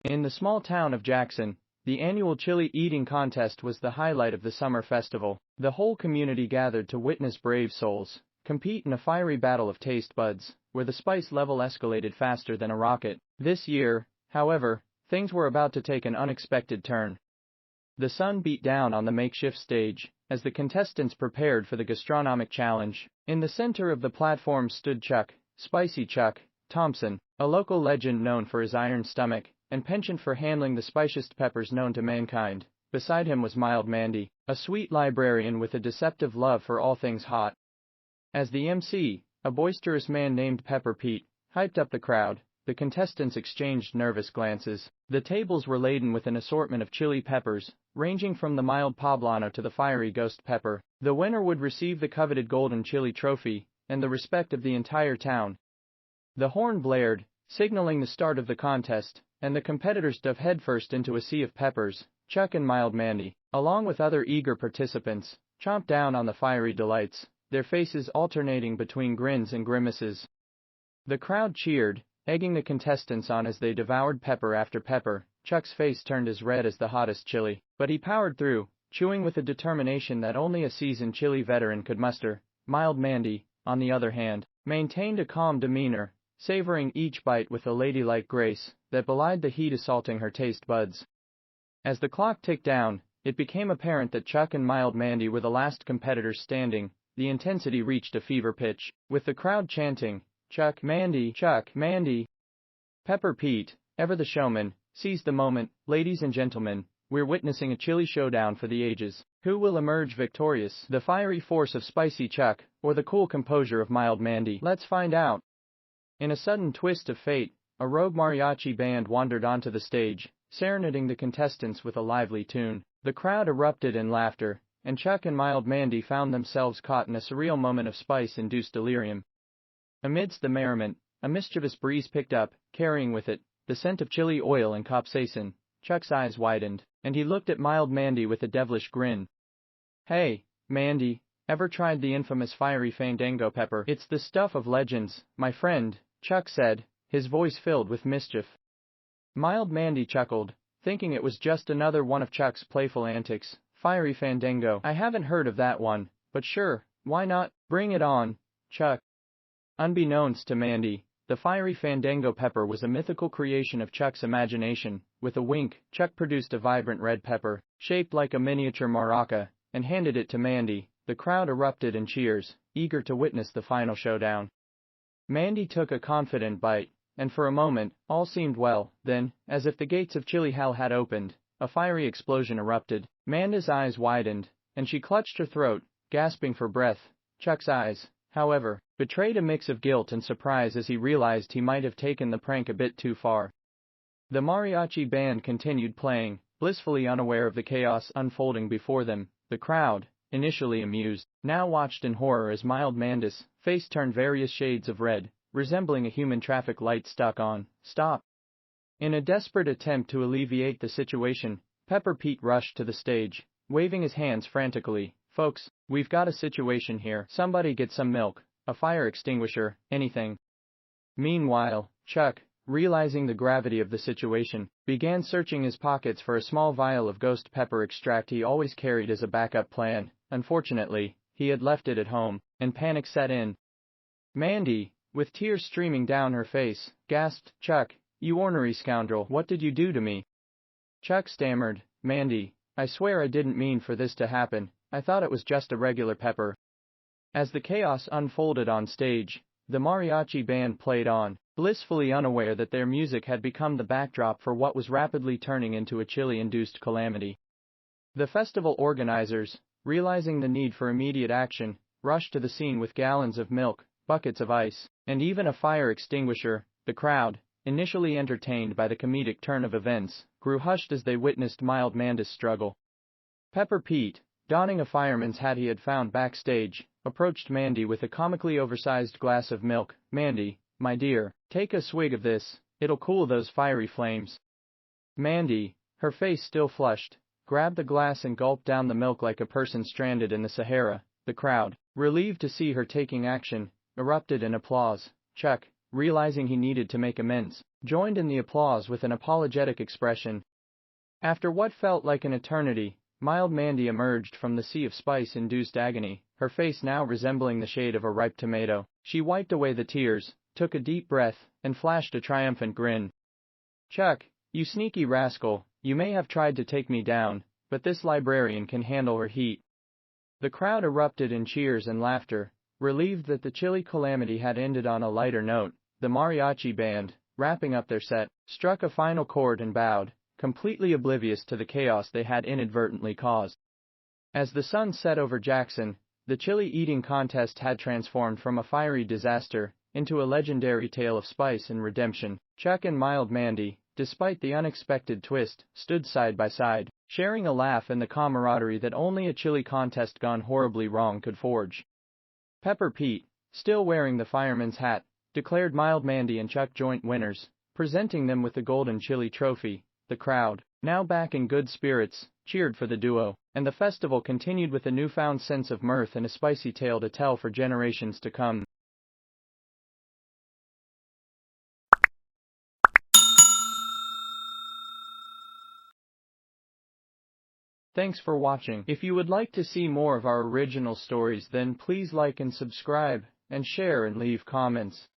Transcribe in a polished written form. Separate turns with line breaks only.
In the small town of Jackson, the annual chili eating contest was the highlight of the summer festival. The whole community gathered to witness brave souls compete in a fiery battle of taste buds, where the spice level escalated faster than a rocket. This year, however, things were about to take an unexpected turn. The sun beat down on the makeshift stage as the contestants prepared for the gastronomic challenge. In the center of the platform stood Chuck, Spicy Chuck, Thompson, a local legend known for his iron stomach and penchant for handling the spiciest peppers known to mankind. Beside him was mild Mandy, a sweet librarian with a deceptive love for all things hot. As the MC, a boisterous man named Pepper Pete, hyped up the crowd, the contestants exchanged nervous glances. The tables were laden with an assortment of chili peppers, ranging from the mild poblano to the fiery ghost pepper. The winner would receive the coveted golden chili trophy and the respect of the entire town. The horn blared, signaling the start of the contest, and the competitors dove headfirst into a sea of peppers. Chuck and mild Mandy, along with other eager participants, chomped down on the fiery delights, their faces alternating between grins and grimaces. The crowd cheered, egging the contestants on as they devoured pepper after pepper. Chuck's face turned as red as the hottest chili, but he powered through, chewing with a determination that only a seasoned chili veteran could muster. Mild Mandy, on the other hand, maintained a calm demeanor, savoring each bite with a ladylike grace that belied the heat assaulting her taste buds. As the clock ticked down, it became apparent that Chuck and mild Mandy were the last competitors standing. The intensity reached a fever pitch, with the crowd chanting, "Chuck, Mandy, Chuck, Mandy." Pepper Pete, ever the showman, seized the moment. "Ladies and gentlemen, we're witnessing a chili showdown for the ages. Who will emerge victorious? The fiery force of Spicy Chuck, or the cool composure of mild Mandy? Let's find out." In a sudden twist of fate, a rogue mariachi band wandered onto the stage, serenading the contestants with a lively tune. The crowd erupted in laughter, and Chuck and mild Mandy found themselves caught in a surreal moment of spice-induced delirium. Amidst the merriment, a mischievous breeze picked up, carrying with it the scent of chili oil and capsaicin. Chuck's eyes widened, and he looked at mild Mandy with a devilish grin. "Hey, Mandy, ever tried the infamous fiery fandango pepper?" "It's the stuff of legends, my friend," Chuck said, his voice filled with mischief. Mild Mandy chuckled, thinking it was just another one of Chuck's playful antics. "Fiery fandango? I haven't heard of that one, but sure, why not? Bring it on, Chuck." Unbeknownst to Mandy, the fiery fandango pepper was a mythical creation of Chuck's imagination. With a wink, Chuck produced a vibrant red pepper, shaped like a miniature maraca, and handed it to Mandy. The crowd erupted in cheers, eager to witness the final showdown. Mandy took a confident bite, and for a moment, all seemed well. Then, as if the gates of chili hell had opened, a fiery explosion erupted. Mandy's eyes widened, and she clutched her throat, gasping for breath. Chuck's eyes, however, betrayed a mix of guilt and surprise as he realized he might have taken the prank a bit too far. The mariachi band continued playing, blissfully unaware of the chaos unfolding before them. The crowd, initially amused, now watched in horror as mild Mandy's face turned various shades of red, resembling a human traffic light stuck on stop. In a desperate attempt to alleviate the situation, Pepper Pete rushed to the stage, waving his hands frantically. "Folks, we've got a situation here. Somebody get some milk, a fire extinguisher, anything." Meanwhile, Chuck, realizing the gravity of the situation, began searching his pockets for a small vial of ghost pepper extract he always carried as a backup plan. Unfortunately, he had left it at home, and panic set in. Mandy, with tears streaming down her face, gasped, "Chuck, you ornery scoundrel, what did you do to me?" Chuck stammered, "Mandy, I swear I didn't mean for this to happen. I thought it was just a regular pepper." As the chaos unfolded on stage, the mariachi band played on, blissfully unaware that their music had become the backdrop for what was rapidly turning into a chili-induced calamity. The festival organizers, realizing the need for immediate action, rushed to the scene with gallons of milk, buckets of ice, and even a fire extinguisher. The crowd, initially entertained by the comedic turn of events, grew hushed as they witnessed mild Mandy's struggle. Pepper Pete, donning a fireman's hat he had found backstage, approached Mandy with a comically oversized glass of milk. "Mandy, my dear, take a swig of this, it'll cool those fiery flames." Mandy, her face still flushed, grabbed the glass and gulped down the milk like a person stranded in the Sahara. The crowd, relieved to see her taking action, erupted in applause. Chuck, realizing he needed to make amends, joined in the applause with an apologetic expression. After what felt like an eternity, mild Mandy emerged from the sea of spice-induced agony, her face now resembling the shade of a ripe tomato. She wiped away the tears, took a deep breath, and flashed a triumphant grin. "Chuck, you sneaky rascal, you may have tried to take me down, but this librarian can handle her heat." The crowd erupted in cheers and laughter, relieved that the chilly calamity had ended on a lighter note. The mariachi band, wrapping up their set, struck a final chord and bowed, completely oblivious to the chaos they had inadvertently caused. As the sun set over Jackson, the chili eating contest had transformed from a fiery disaster into a legendary tale of spice and redemption. Chuck and mild Mandy, despite the unexpected twist, stood side by side, sharing a laugh and the camaraderie that only a chili contest gone horribly wrong could forge. Pepper Pete, still wearing the fireman's hat, declared mild Mandy and Chuck joint winners, presenting them with the golden chili trophy. The crowd, now back in good spirits, cheered for the duo, and the festival continued with a newfound sense of mirth and a spicy tale to tell for generations to come. Thanks for watching. If you would like to see more of our original stories, then please like and subscribe, and share and leave comments.